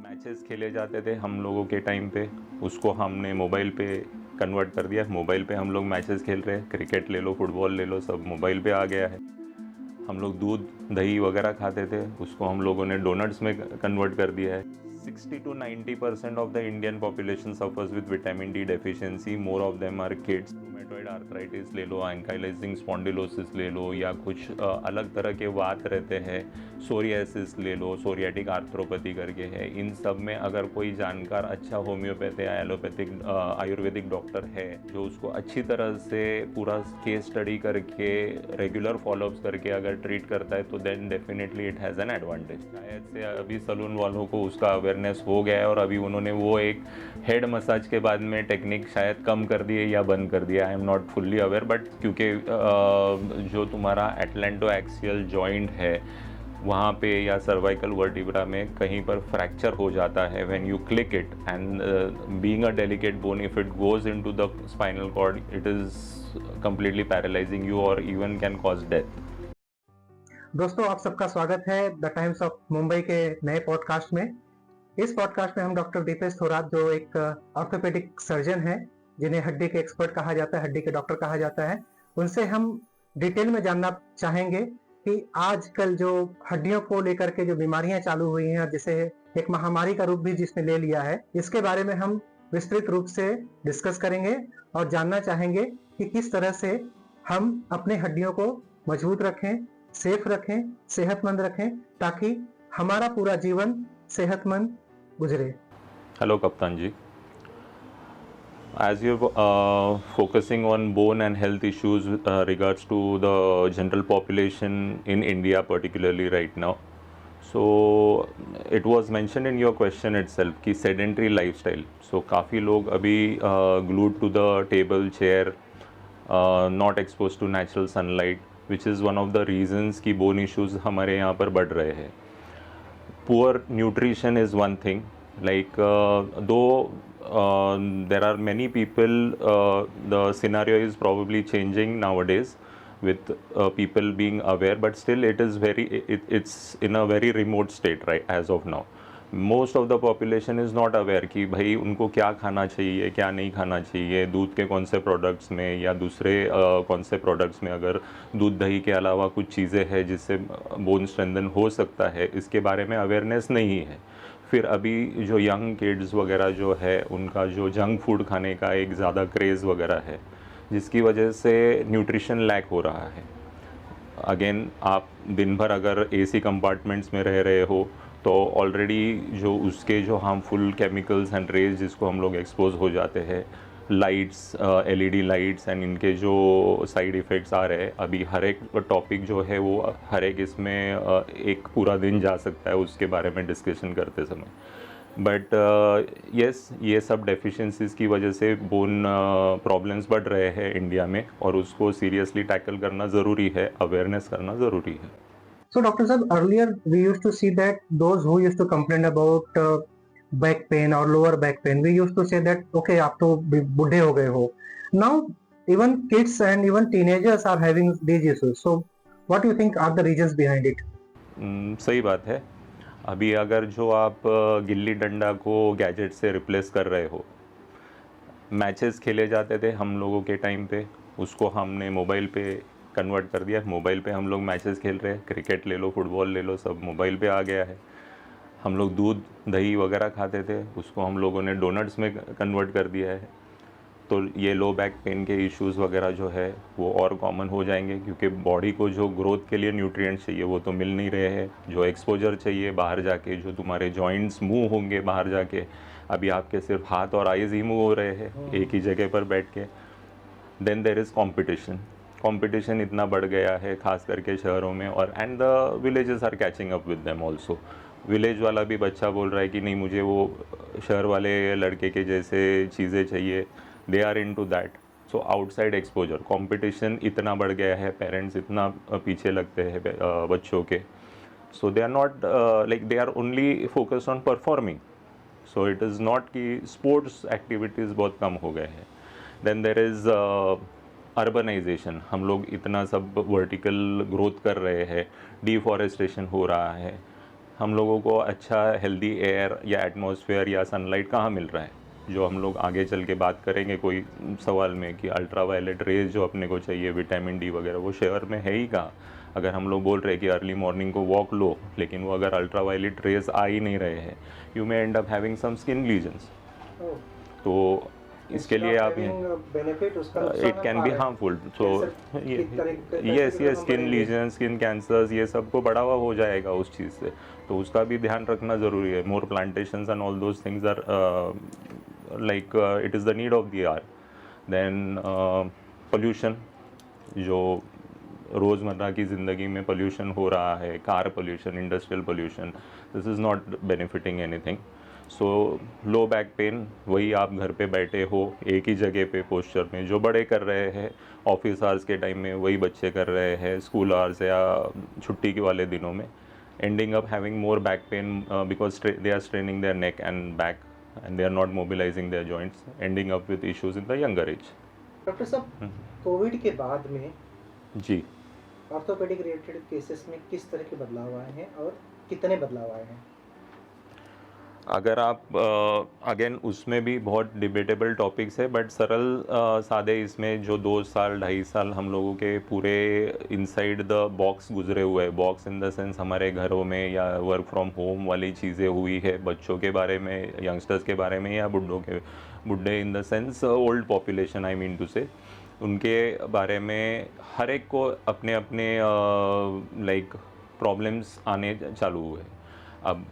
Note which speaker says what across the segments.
Speaker 1: Matches खेले जाते थे हम लोगों के टाइम पे, उसको हमने मोबाइल पे कन्वर्ट कर दिया। मोबाइल पे हम लोग मैचेस खेल रहे हैं, क्रिकेट ले लो, फुटबॉल ले लो, सब मोबाइल पे आ गया है। हम लोग दूध दही वगैरह खाते थे, उसको हम लोगों ने डोनट्स में कन्वर्ट कर दिया है। 60 to 90% of the Indian population suffers with vitamin D deficiency. More of them are kids. Rheumatoid arthritis ले लो, एंकाइलाइजिंग स्पॉन्डिलोसिस ले लो, या कुछ अलग तरह के वात रहते हैं, सोरियासिस ले लो, सोरियाटिक आर्थ्रोपैथी करके है। इन सब में अगर कोई जानकार अच्छा होम्योपैथी या एलोपैथिक आयुर्वेदिक डॉक्टर है जो उसको अच्छी तरह से पूरा केस स्टडी करके रेगुलर फॉलोअप्स करके अगर ट्रीट करता है तो then definitely it has an advantage. शायद से अभी सलून वालों को उसका अवेयरनेस हो गया है और अभी उन्होंने वो एक हेड मसाज के बाद में टेक्निक शायद कम कर दिए या बंद कर दिया। आई am not fully aware, but क्योंकि जो तुम्हारा एटलेंटो एक्सियल जॉइंट है वहाँ पे या सर्वाइकल वर्टिब्रा में कहीं पर फ्रैक्चर हो जाता है when you click it, and being a delicate bone, if it goes into the spinal cord it is completely paralyzing you or even can cause death.
Speaker 2: दोस्तों, आप सबका स्वागत है द टाइम्स ऑफ मुंबई के नए पॉडकास्ट में। इस पॉडकास्ट में हम डॉक्टर दीपेश थोरात, जो एक ऑर्थोपेडिक सर्जन है, जिन्हें हड्डी के एक्सपर्ट कहा जाता है, हड्डी के डॉक्टर कहा जाता है, उनसे हम डिटेल में जानना चाहेंगे कि आजकल जो हड्डियों को लेकर के जो बीमारियां चालू हुई हैं और जिसे एक महामारी का रूप भी जिसने ले लिया है, इसके बारे में हम विस्तृत रूप से डिस्कस करेंगे और जानना चाहेंगे कि किस तरह से हम अपने हड्डियों को मजबूत रखें, सेफ रखें, सेहतमंद रखें, ताकि हमारा पूरा जीवन सेहतमंद गुजरे।
Speaker 1: Hello Kaptan ji. As you're focusing on bone and health issues regards to the general population in India particularly right now, so it was mentioned in your question itself कि sedentary lifestyle. So काफ़ी लोग अभी glued to the table, chair, not exposed to natural sunlight, which is one of the reasons कि bone issues हमारे यहाँ पर बढ़ रहे हैं. Poor nutrition is one thing. Like though there are many people, the scenario is probably changing nowadays with people being aware, but still it is it's in a very remote state right as of now. Most of the population is not aware कि भाई उनको क्या खाना चाहिए, क्या नहीं खाना चाहिए, दूध के कौन से प्रोडक्ट्स में या दूसरे कौन से प्रोडक्ट्स में अगर दूध दही के अलावा कुछ चीज़ें हैं जिससे बोन स्ट्रेंथन हो सकता है, इसके बारे में अवेयरनेस नहीं है। फिर अभी जो यंग किड्स वगैरह जो है उनका जो जंक फूड खाने का एक ज़्यादा क्रेज़ वगैरह है, जिसकी वजह से न्यूट्रिशन लैक हो रहा है। अगेन आप दिन भर अगर एसी कंपार्टमेंट्स में रह रहे हो तो ऑलरेडी जो उसके जो हार्मफुल केमिकल्स एंड रेज जिसको हम लोग एक्सपोज हो जाते हैं, लाइट्स, एलईडी लाइट्स एंड इनके जो साइड इफ़ेक्ट्स आ रहे हैं, अभी हर एक टॉपिक जो है वो हर एक इसमें एक पूरा दिन जा सकता है उसके बारे में डिस्कशन करते समय। बट यस, ये सब डेफिशिएंसीज़ की वजह से बोन प्रॉब्लम्स बढ़ रहे हैं इंडिया में और उसको सीरियसली टैकल करना ज़रूरी है, अवेयरनेस करना ज़रूरी है।
Speaker 2: So, Dr. Sab, earlier we used to see that those who used to complain about back pain or lower back pain, we used to say that okay, आप तो बूढ़े हो गए हो. Now even kids and even teenagers are having these issues. So what do you think are the reasons behind it?
Speaker 1: सही बात है। अभी अगर जो आप गिल्ली डंडा को गैजेट से रिप्लेस कर रहे हो, मैचेस खेले जाते थे हम लोगों के टाइम पे, उसको हमने मोबाइल पे कन्वर्ट कर दिया। मोबाइल पे हम लोग मैचेस खेल रहे हैं, क्रिकेट ले लो, फुटबॉल ले लो, सब मोबाइल पे आ गया है। हम लोग दूध दही वगैरह खाते थे, उसको हम लोगों ने डोनट्स में कन्वर्ट कर दिया है। तो ये लो बैक पेन के इश्यूज़ वगैरह जो है वो और कॉमन हो जाएंगे, क्योंकि बॉडी को जो ग्रोथ के लिए न्यूट्रिएंट्स चाहिए वो तो मिल नहीं रहे हैं। जो एक्सपोजर चाहिए बाहर जाके, जो तुम्हारे जॉइंट्स मूव होंगे बाहर जाके, अभी आपके सिर्फ हाथ और आइज़ ही मूव हो रहे हैं एक ही जगह पर बैठ के। देन देर इज़ कंपटीशन इतना बढ़ गया है खास करके शहरों में, और and the villages are catching up with them also. Village वाला भी बच्चा बोल रहा है कि नहीं, मुझे वो शहर वाले लड़के के जैसे चीज़ें चाहिए, they are into that. So outside exposure, competition इतना बढ़ गया है, पेरेंट्स इतना पीछे लगते हैं बच्चों के। So they are not like they are only focus on performing. So it is not कि स्पोर्ट्स एक्टिविटीज़ बहुत कम हो गए हैं। देन देर इज़ अर्बनाइजेशन, हम लोग इतना सब वर्टिकल ग्रोथ कर रहे हैं, डिफॉरेस्टेशन हो रहा है, हम लोगों को अच्छा हेल्दी एयर या एटमॉस्फेयर या सनलाइट कहाँ मिल रहा है? जो हम लोग आगे चल के बात करेंगे कोई सवाल में कि अल्ट्रा वायलेट रेज जो अपने को चाहिए, विटामिन डी वगैरह, वो शहर में है ही कहाँ? अगर हम लोग बोल रहे हैं कि अर्ली मॉर्निंग को वॉक लो, लेकिन वो अगर अल्ट्रा वायलेट रेज आ ही नहीं रहे हैं, you may end up having some skin lesions. तो इसके लिए आप
Speaker 3: बेनिफिट उसका
Speaker 1: it can be harmful. So yes yes, skin lesion, skin cancers, ये सबको बढ़ावा हो जाएगा उस चीज़ से, तो उसका भी ध्यान रखना ज़रूरी है। More plantations and all those things are like it is the need of the hour. Then pollution, जो रोज़मर्रा की ज़िंदगी में पोल्यूशन हो रहा है, car pollution, industrial pollution, this is not benefiting anything. So low back pain, वही आप घर पे बैठे हो एक ही जगह पे पोस्चर में, जो बड़े कर रहे हैं ऑफिस आवर्स के टाइम में, वही बच्चे कर रहे हैं स्कूल आवर्स या छुट्टी के वाले दिनों में, ending up having more back pain because they are straining their neck and back and they are not mobilising their joints, ending up with issues in the younger age.
Speaker 3: Doctor साहब, Covid के बाद में
Speaker 1: जी,
Speaker 3: orthopaedic related cases में किस तरह के बदलाव आए हैं और कितने बदलाव आए हैं?
Speaker 1: अगर आप अगेन उसमें भी बहुत डिबेटेबल टॉपिक्स है, बट सरल सादे इसमें जो 2 साल 2.5 साल हम लोगों के पूरे इनसाइड द बॉक्स गुजरे हुए हैं, बॉक्स इन द सेंस हमारे घरों में या वर्क फ्रॉम होम वाली चीज़ें हुई है, बच्चों के बारे में, यंगस्टर्स के बारे में, या बुढ़े in the sense old population, I mean to say, उनके बारे में हर एक को अपने अपने लाइक प्रॉब्लम्स आने चालू हुए। अब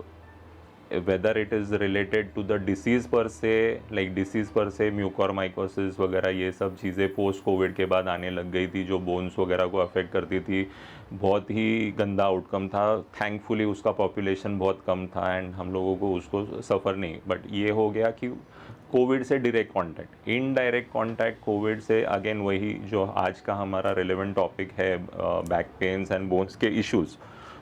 Speaker 1: whether it is related to the disease per se, like disease per se, mucormycosis वगैरह, ये सब चीज़ें पोस्ट कोविड के बाद आने लग गई थी, जो बोन्स वगैरह को अफेक्ट करती थी। बहुत ही गंदा आउटकम था। थैंकफुली उसका पॉपुलेशन बहुत कम था एंड हम लोगों को उसको सफ़र नहीं, बट ये हो गया कि कोविड से direct contact, indirect contact Covid से, अगेन वही जो आज का हमारा रिलेवेंट टॉपिक है, बैक पेन्स एंड बोन्स के इश्यूज़।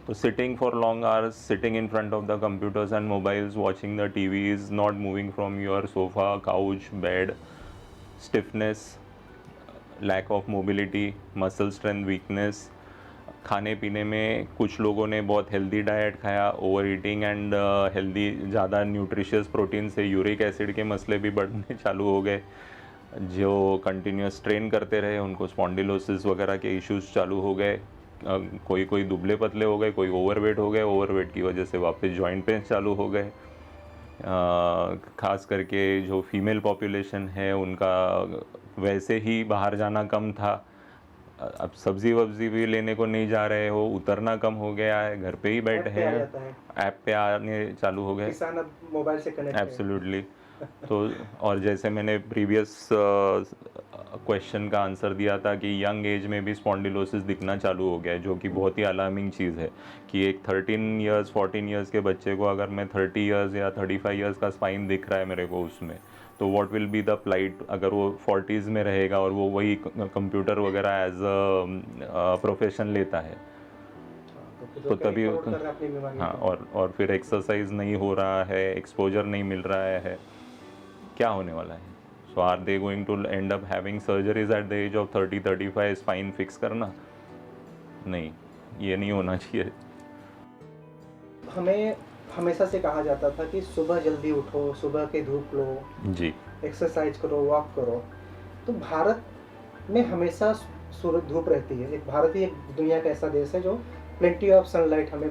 Speaker 1: तो sitting for long hours, sitting in front of the computers and mobiles, watching the TVs, not moving from your sofa, couch, bed, stiffness, lack of mobility, muscle strength weakness, खाने पीने में कुछ लोगों ने बहुत healthy diet खाया, over eating and healthy ज़्यादा nutritious protein से यूरिक एसिड के मसले भी बढ़ने चालू हो गए। जो कंटिन्यूस ट्रेन करते रहे उनको स्पॉन्डिलोसिस वगैरह के इश्यूज चालू हो गए। कोई दुबले पतले हो गए, कोई ओवरवेट हो गए, ओवरवेट की वजह से वापस जॉइंट पेन चालू हो गए। ख़ास करके जो फीमेल पॉपुलेशन है उनका वैसे ही बाहर जाना कम था, अब सब्ज़ी वब्ज़ी भी लेने को नहीं जा रहे हो, उतरना कम हो गया है, घर पे ही बैठे हैं, ऐप पे आने चालू हो गए,
Speaker 3: किसान अब मोबाइल से कनेक्ट है।
Speaker 1: एब्सोल्युटली। तो और जैसे मैंने प्रीवियस क्वेश्चन का आंसर दिया था कि यंग एज में भी स्पॉन्डिलोसिस दिखना चालू हो गया है, जो कि बहुत ही अलार्मिंग चीज़ है कि एक 13 इयर्स 14 इयर्स के बच्चे को अगर मैं 30 इयर्स या 35 इयर्स का स्पाइन दिख रहा है मेरे को उसमें, तो what will be the plight अगर वो 40s में रहेगा और वो वही कंप्यूटर वगैरह एज अ प्रोफेशन लेता है, तो तभी हाँ, और फिर एक्सरसाइज नहीं हो रहा है, एक्सपोजर नहीं मिल रहा है, क्या होने वाला है? So are they going to end up having surgeries at the age of 30-35, spine fix करना? नहीं, ये नहीं होना चाहिए।
Speaker 3: हमें हमेशा से कहा जाता था कि सुबह जल्दी उठो, सुबह के धूप लो
Speaker 1: जी,
Speaker 3: एक्सरसाइज करो, वॉक करो। तो भारत में हमेशा सूरज धूप रहती है। एक भारत ही एक दुनिया का ऐसा देश है जो प्लेंटी ऑफ सनलाइट हमें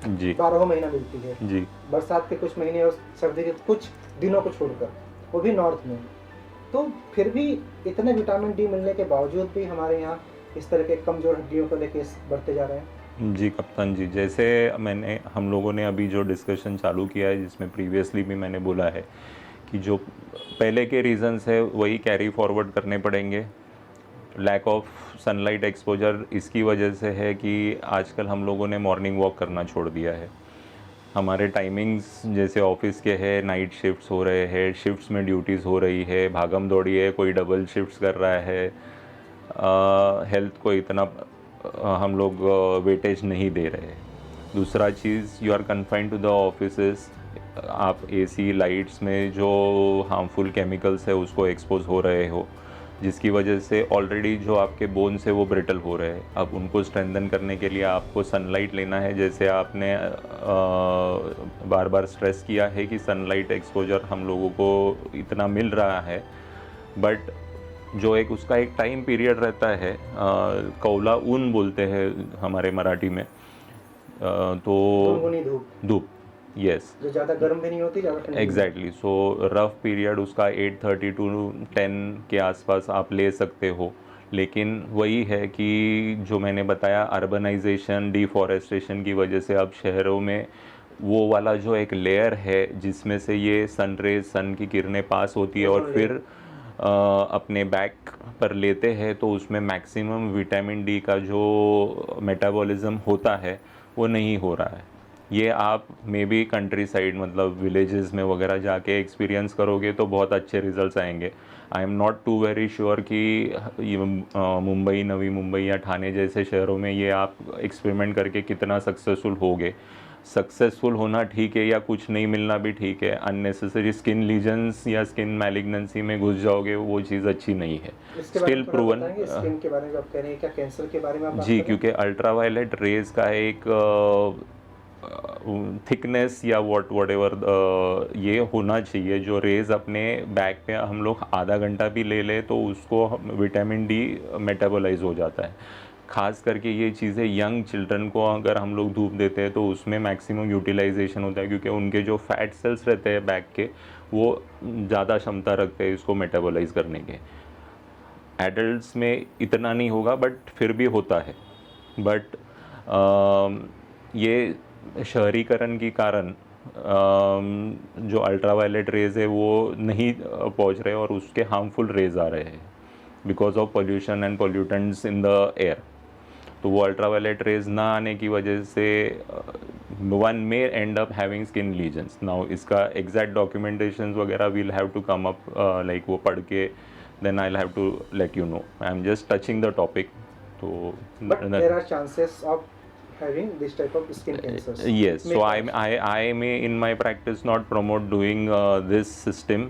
Speaker 1: जी
Speaker 3: 12 महीना मिलती है
Speaker 1: जी,
Speaker 3: बरसात के कुछ महीने और सर्दी के कुछ दिनों को छोड़कर, वो भी नॉर्थ में। तो फिर भी इतने विटामिन डी मिलने के बावजूद भी हमारे यहाँ इस तरह के कमजोर हड्डियों को लेके बढ़ते जा रहे हैं।
Speaker 1: जी कप्तान जी, जैसे हम लोगों ने अभी जो डिस्कशन चालू किया है, जिसमें प्रीवियसली भी मैंने बोला है कि जो पहले के रीजंस है वही कैरी फॉरवर्ड करने पड़ेंगे। लैक ऑफ सनलाइट एक्सपोजर इसकी वजह से है कि आजकल हम लोगों ने मॉर्निंग वॉक करना छोड़ दिया है। हमारे टाइमिंग्स जैसे ऑफिस के हैं, नाइट शिफ्ट्स हो रहे हैं, शिफ्ट्स में ड्यूटीज़ हो रही है, भागम दौड़ी है, कोई डबल शिफ्ट्स कर रहा है, हेल्थ को इतना हम लोग वेटेज नहीं दे रहे। दूसरा चीज़, you are confined to the offices, आप एसी लाइट्स में जो हार्मफुल केमिकल्स है उसको एक्सपोज हो रहे हो, जिसकी वजह से ऑलरेडी जो आपके बोन्स है वो ब्रिटल हो रहे हैं। अब उनको स्ट्रेंथन करने के लिए आपको सनलाइट लेना है। जैसे आपने बार बार स्ट्रेस किया है कि सनलाइट एक्सपोजर हम लोगों को इतना मिल रहा है, बट जो एक उसका एक टाइम पीरियड रहता है, कौला ऊन बोलते हैं हमारे मराठी में, तो
Speaker 3: गुनगुनी धूप,
Speaker 1: धूप, यस,
Speaker 3: जो ज़्यादा गर्म भी नहीं होती, ज़्यादा ठंडी भी नहीं
Speaker 1: एग्जैक्टली। सो रफ पीरियड उसका 8:30 टू 10 के आसपास आप ले सकते हो। लेकिन वही है कि जो मैंने बताया, अर्बनाइजेशन, डिफॉरेस्टेशन की वजह से अब शहरों में वो वाला जो एक लेयर है जिसमें से ये सन रेज, सन की किरणें पास होती है और
Speaker 3: ओजोन
Speaker 1: फिर अपने बैक पर लेते हैं, तो उसमें मैक्सिमम विटामिन डी का जो मेटाबॉलिज्म होता है वो नहीं हो रहा है। ये आप मे बी कंट्री साइड, मतलब विलेजेस में वगैरह जाके एक्सपीरियंस करोगे तो बहुत अच्छे रिजल्ट्स आएंगे। I am not too very sure कि ये मुंबई, नवी मुंबई या ठाणे जैसे शहरों में ये आप एक्सपेरिमेंट करके कितना सक्सेसफुल होगे। सक्सेसफुल होना ठीक है या कुछ नहीं मिलना भी ठीक है, अननेसेसरी स्किन लीजन्स या स्किन मैलिग्नेंसी में घुस जाओगे, वो चीज़ अच्छी नहीं है।
Speaker 3: इसके बारे
Speaker 1: स्टिल
Speaker 3: में थोड़ा
Speaker 1: प्रूवन,
Speaker 3: बताएंगे, स्किन के बारे में आप कह रहे हैं, क्या कैंसर के बारे में आप बात
Speaker 1: जी,
Speaker 3: कर रहे हैं?
Speaker 1: क्योंकि अल्ट्रावायलेट रेज का एक थिकनेस या वॉट एवर ये होना चाहिए, जो रेज अपने बैक पे हम लोग आधा घंटा भी ले ले तो उसको विटामिन डी मेटाबोलाइज हो जाता है। खास करके ये चीज़ें यंग चिल्ड्रन को अगर हम लोग धूप देते हैं तो उसमें मैक्सिमम यूटिलाइजेशन होता है, क्योंकि उनके जो फैट सेल्स रहते हैं बैक के, वो ज़्यादा क्षमता रखते हैं इसको मेटाबोलाइज करने के। एडल्ट्स में इतना नहीं होगा बट फिर भी होता है। बट ये शहरीकरण के कारण जो अल्ट्रावायलेट रेज है वो नहीं पहुंच रहे और उसके हार्मफुल रेज आ रहे हैं because of pollution and pollutants in the air. तो वो अल्ट्रावायलेट रेज ना आने की वजह से one may end up having skin lesions. Now इसका एग्जैक्ट डॉक्यूमेंटेशन वगैरह will have to come up, like वो पढ़ के then I will have to let you know. I am just touching the topic. तो
Speaker 3: But there are chances of having this type of skin cancers.
Speaker 1: yes,
Speaker 3: May
Speaker 1: so
Speaker 3: cause.
Speaker 1: I may in my practice not promote doing this system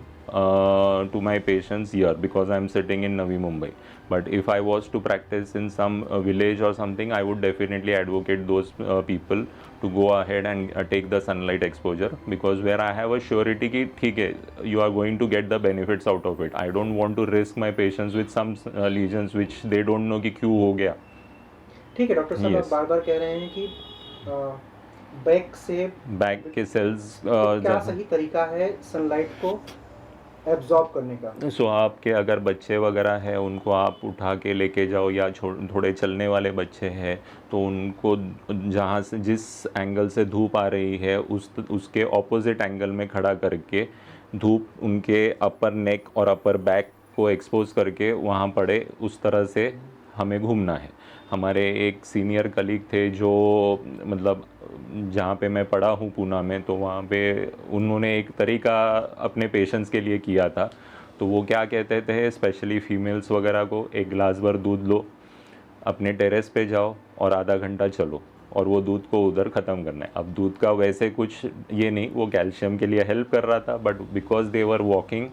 Speaker 1: to my patients here because I'm sitting in Navi Mumbai. But if I was to practice in some village or something, I would definitely advocate those people to go ahead and take the sunlight exposure, because where I have a surety कि ठीक है, you are going to get the benefits out of it. I don't want to risk my patients with some lesions which they don't know कि क्यों हो गया।
Speaker 3: ठीक है doctor साहब, आप
Speaker 1: Yes.
Speaker 3: बार बार कह रहे हैं कि बैक से
Speaker 1: बैक के सेल्स
Speaker 3: क्या सही तरीका है सनलाइट को एब्जॉर्ब करने का?
Speaker 1: सो आपके अगर बच्चे वगैरह हैं उनको आप उठा के लेके जाओ, या थोड़े चलने वाले बच्चे हैं तो उनको जहाँ से जिस एंगल से धूप आ रही है उसके ऑपोजिट एंगल में खड़ा करके धूप उनके अपर नेक और अपर बैक को एक्सपोज करके वहाँ पड़े, उस तरह से हमें घूमना है। हमारे एक सीनियर कलीग थे जो, मतलब जहाँ पे मैं पढ़ा हूँ पूना में, तो वहाँ पे उन्होंने एक तरीका अपने पेशेंट्स के लिए किया था। तो वो क्या कहते थे, स्पेशली फीमेल्स वगैरह को, एक गिलास भर दूध लो, अपने टेरेस पे जाओ और आधा घंटा चलो और वो दूध को उधर ख़त्म करना है। अब दूध का वैसे कुछ ये नहीं, वो कैल्शियम के लिए हेल्प कर रहा था, but because they were walking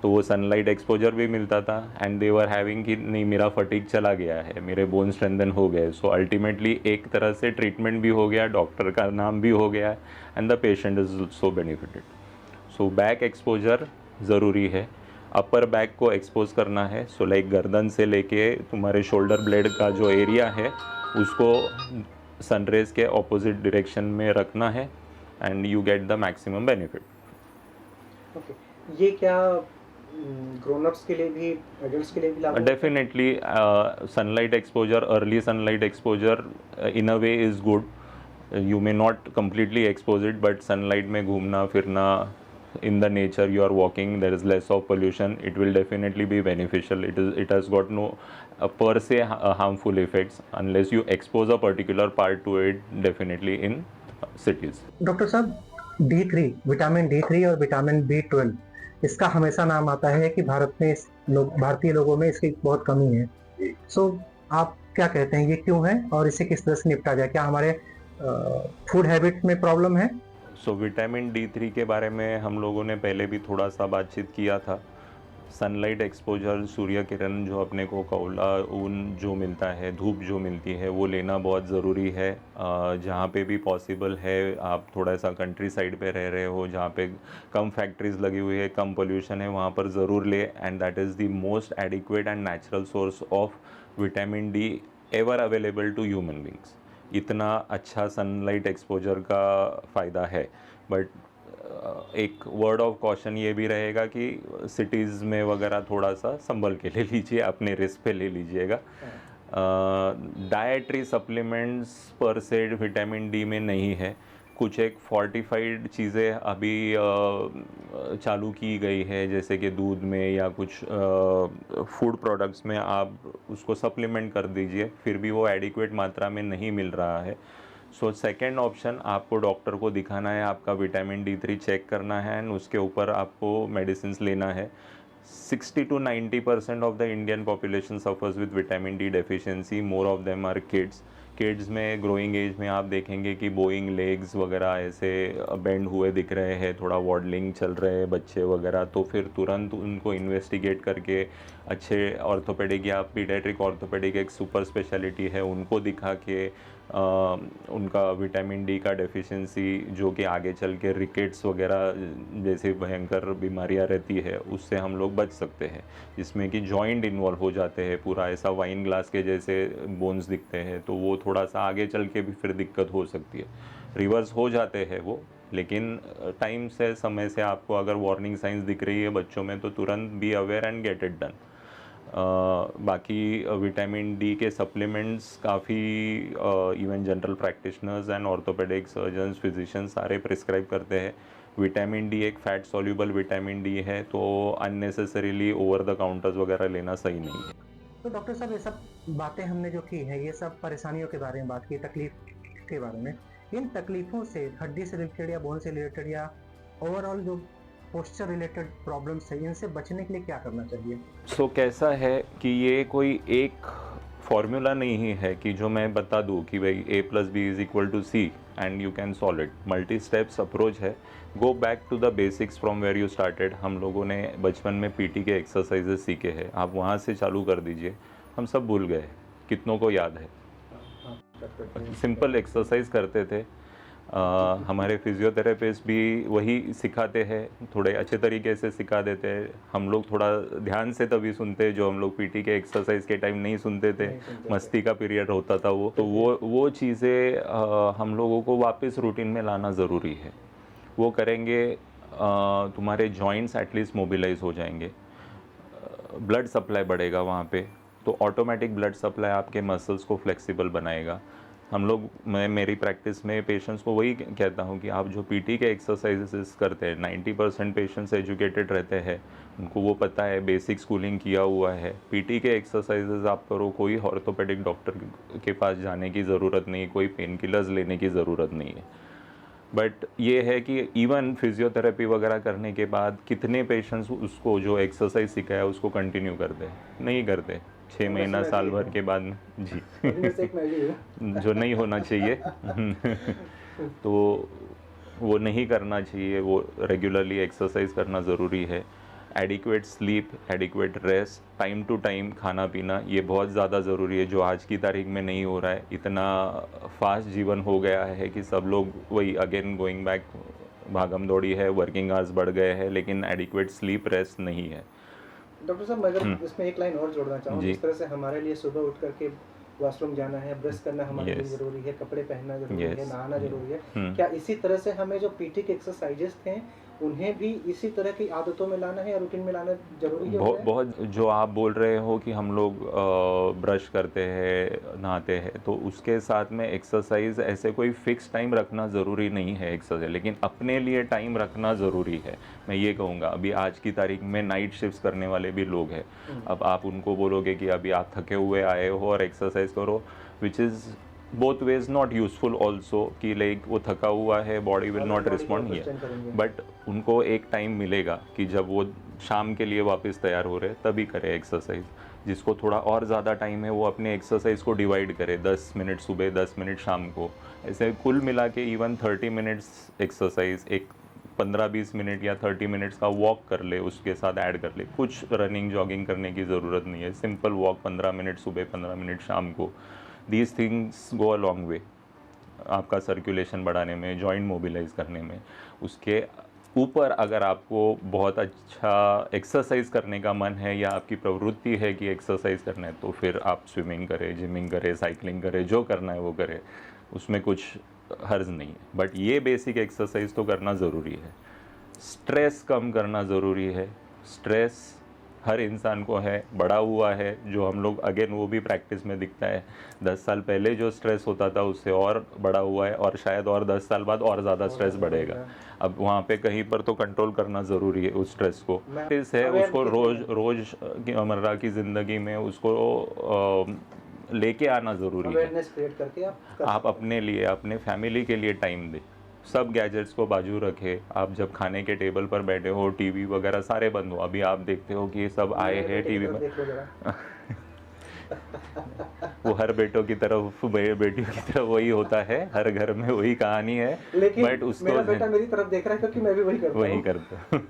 Speaker 1: तो वो सनलाइट एक्सपोजर भी मिलता था एंड दे वर हैविंग कि नहीं मेरा फटीग चला गया है, मेरे बोन स्ट्रेंथन हो गए। सो अल्टीमेटली एक तरह से ट्रीटमेंट भी हो गया, डॉक्टर का नाम भी हो गया and the patient is so benefited. So back exposure ज़रूरी है, अपर बैक को एक्सपोज करना है। सो लाइक गर्दन से लेके तुम्हारे शोल्डर ब्लेड का जो एरिया है उसको सनरेज के ऑपोजिट डायरेक्शन में रखना है and you get the maximum benefit.
Speaker 3: Okay, ये क्या ग्रोन अप्स के लिए भी, एडल्ट्स के लिए भी लागू?
Speaker 1: Definitely sunlight exposure, early sunlight exposure in a way is good. You may not completely expose it, but sunlight में घूमना फिरना, in the nature you are walking, there is less of pollution, it will definitely be beneficial. It has got no per se harmful effects unless you expose a particular part to it, definitely in cities.
Speaker 2: Doctor साहब, D3, vitamin D3 और vitamin B12, इसका हमेशा नाम आता है कि भारतीय लोगों में इसकी बहुत कमी है। सो आप क्या कहते हैं, ये क्यों है और इसे किस तरह से निपटा जाए? क्या हमारे फूड हैबिट में प्रॉब्लम है?
Speaker 1: सो विटामिन D3 के बारे में हम लोगों ने पहले भी थोड़ा सा बातचीत किया था। सनलाइट एक्सपोजर, सूर्य किरण जो अपने को कोवला ऊन जो मिलता है, धूप जो मिलती है, वो लेना बहुत ज़रूरी है। जहाँ पे भी पॉसिबल है, आप थोड़ा सा कंट्री साइड पे रह रहे हो जहाँ पे कम फैक्ट्रीज लगी हुई है, कम पोल्यूशन है, वहाँ पर ज़रूर ले। And that is the most adequate and natural source of vitamin D ever available to human beings. इतना अच्छा सनलाइट एक्सपोजर का फ़ायदा है। बट एक वर्ड ऑफ कॉशन ये भी रहेगा कि सिटीज़ में वगैरह थोड़ा सा संभल के ले लीजिए, अपने रिस्क पे ले लीजिएगा। डाइटरी सप्लीमेंट्स पर से विटामिन डी में नहीं है। कुछ एक फोर्टिफाइड चीज़ें अभी चालू की गई है, जैसे कि दूध में या कुछ फूड प्रोडक्ट्स में आप उसको सप्लीमेंट कर दीजिए, फिर भी वो एडिक्वेट मात्रा में नहीं मिल रहा है। सो सेकेंड ऑप्शन, आपको डॉक्टर को दिखाना है, आपका विटामिन D3 चेक करना है एंड उसके ऊपर आपको मेडिसिन लेना है। 60 to 90% of the Indian population suffers with vitamin D deficiency. More of them are kids. Kids में ग्रोइंग एज में आप देखेंगे कि बोइंग लेग्स वगैरह ऐसे बेंड हुए दिख रहे हैं, थोड़ा वॉडलिंग चल रहे हैं बच्चे वगैरह, तो फिर तुरंत उनको इन्वेस्टिगेट करके अच्छे ऑर्थोपेडिक या पीडियाट्रिक ऑर्थोपेडिक एक सुपर स्पेशलिटी है, उनको दिखा के उनका विटामिन डी का डेफिशिएंसी जो कि आगे चल के रिकेट्स वगैरह जैसे भयंकर बीमारियां रहती है उससे हम लोग बच सकते हैं, जिसमें कि जॉइंट इन्वॉल्व हो जाते हैं, पूरा ऐसा वाइन ग्लास के जैसे बोन्स दिखते हैं, तो वो थोड़ा सा आगे चल के भी फिर दिक्कत हो सकती है। रिवर्स हो जाते हैं वो, लेकिन टाइम से समय से आपको अगर वार्निंग साइंस दिख रही है बच्चों में तो तुरंत be aware and get it done. बाकी विटामिन डी के सप्लीमेंट्स काफ़ी even general practitioners and orthopaedic surgeons, physicians सारे प्रिस्क्राइब करते हैं। विटामिन डी एक फैट सॉल्यूबल विटामिन डी है, तो अननेसेसरीली ओवर द काउंटर्स वगैरह लेना सही नहीं है।
Speaker 2: तो डॉक्टर साहब, ये सब बातें हमने जो की है, ये सब परेशानियों के बारे में बात की, तकलीफ के बारे में। इन तकलीफों से हड्डी से रिलेटेड या बोन से रिलेटेड या ओवरऑल जो पोस्चर रिलेटेड प्रॉब्लम्स है, इनसे बचने के लिए क्या करना चाहिए?
Speaker 1: सो कैसा है कि ये कोई एक फॉर्मूला नहीं है कि जो मैं बता दूं कि भाई A+B=C and you can solve it. Multi steps approach है। Go back to the basics from where you started. हम लोगों ने बचपन में पीटी के एक्सरसाइजेस सीखे हैं, आप वहाँ से चालू कर दीजिए। हम सब भूल गए, कितनों को याद है? सिंपल एक्सरसाइज करते थे। हमारे फिजियोथेरेपिस्ट भी वही सिखाते हैं, थोड़े अच्छे तरीके से सिखा देते हैं। हम लोग थोड़ा ध्यान से तभी सुनते जो हम लोग पीटी के एक्सरसाइज के टाइम नहीं सुनते थे, मस्ती का पीरियड होता था वो। तो वो चीज़ें हम लोगों को वापस रूटीन में लाना ज़रूरी है। वो करेंगे तुम्हारे जॉइंट्स एटलीस्ट मोबिलाइज हो जाएंगे, ब्लड सप्लाई बढ़ेगा वहाँ पे, तो ऑटोमेटिक ब्लड सप्लाई आपके मसल्स को फ्लेक्सिबल बनाएगा। हम लोग, मैं मेरी प्रैक्टिस में पेशेंट्स को वही कहता हूँ कि आप जो पीटी के एक्सरसाइजेस करते हैं, 90% पेशेंट्स एजुकेटेड रहते हैं, उनको वो पता है, बेसिक स्कूलिंग किया हुआ है। पीटी के एक्सरसाइजेस आप करो, कोई ऑर्थोपेडिक डॉक्टर के पास जाने की ज़रूरत नहीं, कोई पेन किलर्स लेने की ज़रूरत नहीं है। बट ये है कि इवन फिजियोथेरेपी वगैरह करने के बाद कितने पेशेंट्स उसको जो एक्सरसाइज सिखाया उसको कंटिन्यू करते हैं? नहीं करते। 6 महीना साल भर के बाद में जी जो नहीं होना चाहिए तो वो नहीं करना चाहिए। वो रेगुलरली एक्सरसाइज करना ज़रूरी है। Adequate sleep, adequate rest, time to time खाना पीना, ये बहुत ज़्यादा ज़रूरी है, जो आज की तारीख में नहीं हो रहा है। इतना फास्ट जीवन हो गया है कि सब लोग वही अगेन गोइंग बैक, भागम दौड़ी है, वर्किंग आवर्स बढ़ गए हैं, लेकिन एडिक्वेट स्लीप रेस्ट नहीं है।
Speaker 3: डॉक्टर साहब, मैं अगर इसमें एक लाइन और जोड़ना चाहूँ, जिस तरह से हमारे लिए सुबह उठ करके वॉशरूम जाना है, ब्रश करना हमारे लिए ज़रूरी है, कपड़े पहनना ज़रूरी है, नहाना ज़रूरी है, क्या इसी तरह से हमें जो पीटी के एक्सरसाइजेस थे उन्हें भी इसी तरह की आदतों में लाना है या रूटीन में लाना जरूरी है?
Speaker 1: बहुत जो आप बोल रहे हो कि हम लोग ब्रश करते हैं, नहाते हैं, तो उसके साथ में एक्सरसाइज ऐसे कोई फिक्स टाइम रखना ज़रूरी नहीं है एक्सरसाइज, लेकिन अपने लिए टाइम रखना ज़रूरी है। मैं ये कहूँगा, अभी आज की तारीख में नाइट शिफ्ट्स करने वाले भी लोग हैं। अब आप उनको बोलोगे कि अभी आप थके हुए आए हो और एक्सरसाइज करो, which is both ways not useful also, कि लाइक वो थका हुआ है, body will not respond here, but उनको एक टाइम मिलेगा कि जब वो शाम के लिए वापस तैयार हो रहे तभी करे एक्सरसाइज। जिसको थोड़ा और ज़्यादा टाइम है वो अपने एक्सरसाइज को डिवाइड करे, 10 मिनट सुबह, 10 मिनट शाम को, ऐसे कुल मिला के इवन 30 मिनट्स एक्सरसाइज एक 15-20 मिनट या 30 मिनट्स का वॉक कर ले, उसके साथ ऐड कर ले। कुछ रनिंग जॉगिंग करने की ज़रूरत नहीं है, सिंपल वॉक 15 मिनट सुबह, 15 मिनट शाम को। These things go a long way आपका सर्कुलेशन बढ़ाने में, जॉइंट मोबिलाइज करने में। उसके ऊपर अगर आपको बहुत अच्छा एक्सरसाइज करने का मन है या आपकी प्रवृत्ति है कि एक्सरसाइज करना है, तो फिर आप स्विमिंग करें, जिमिंग करें, साइकिलिंग करें, जो करना है वो करें, उसमें कुछ हर्ज नहीं है। बट ये बेसिक एक्सरसाइज तो करना ज़रूरी है। स्ट्रेस कम करना ज़रूरी है। स्ट्रेस हर इंसान को है, बड़ा हुआ है, जो हम लोग अगेन वो भी प्रैक्टिस में दिखता है। 10 साल पहले जो स्ट्रेस होता था उससे और बड़ा हुआ है, और शायद और 10 साल बाद और ज़्यादा स्ट्रेस बढ़ेगा। अब वहाँ पे कहीं पर तो कंट्रोल करना ज़रूरी है उस स्ट्रेस को। प्रैक्टिस है, उसको रोज़मर्रा की ज़िंदगी में उसको लेके आना ज़रूरी है।
Speaker 3: अवेयरनेस क्रिएट करके
Speaker 1: आप अपने लिए, अपने फैमिली के लिए टाइम दें। सब गैजेट्स को बाजू रखे। आप जब खाने के टेबल पर बैठे हो, टीवी वगैरह सारे बंद हो। अभी आप देखते हो कि ये सब आए हैं टीवी में। वो हर बेटियों की तरफ वही होता है, हर घर में वही कहानी है।
Speaker 3: लेकिन
Speaker 1: बट उसको
Speaker 3: मेरा बेटा मेरी तरफ देख रहा है क्योंकि मैं भी वही करता हूँ।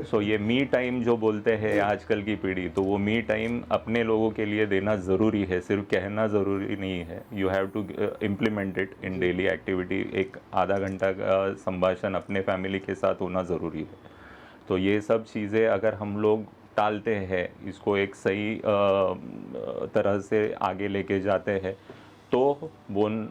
Speaker 1: सो ये मी टाइम जो बोलते हैं आजकल की पीढ़ी, तो वो मी टाइम अपने लोगों के लिए देना ज़रूरी है, सिर्फ कहना ज़रूरी नहीं है। You have to implement it in daily activity. एक आधा घंटा का संभाषण अपने फैमिली के साथ होना ज़रूरी है। तो ये सब चीज़ें अगर हम लोग टालते हैं, इसको एक सही तरह से आगे लेके जाते हैं, तो बोन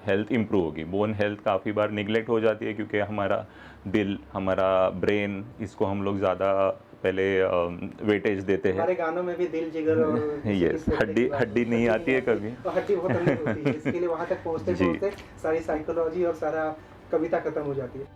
Speaker 1: हेल्थ इम्प्रूव होगी। बोन हेल्थ काफ़ी बार निगलेक्ट हो जाती है क्योंकि हमारा दिल, हमारा ब्रेन, इसको हम लोग ज़्यादा पहले वेटेज देते हैं।
Speaker 3: हमारे गानों में भी दिल, जिगर और
Speaker 1: यस, हड्डी नहीं आती है कभी।
Speaker 3: हड्डी बहुत अंदर होती है, इसके लिए वहाँ तक पहुँचते सारी साइकोलॉजी और सारा कविता खत्म हो जाती है।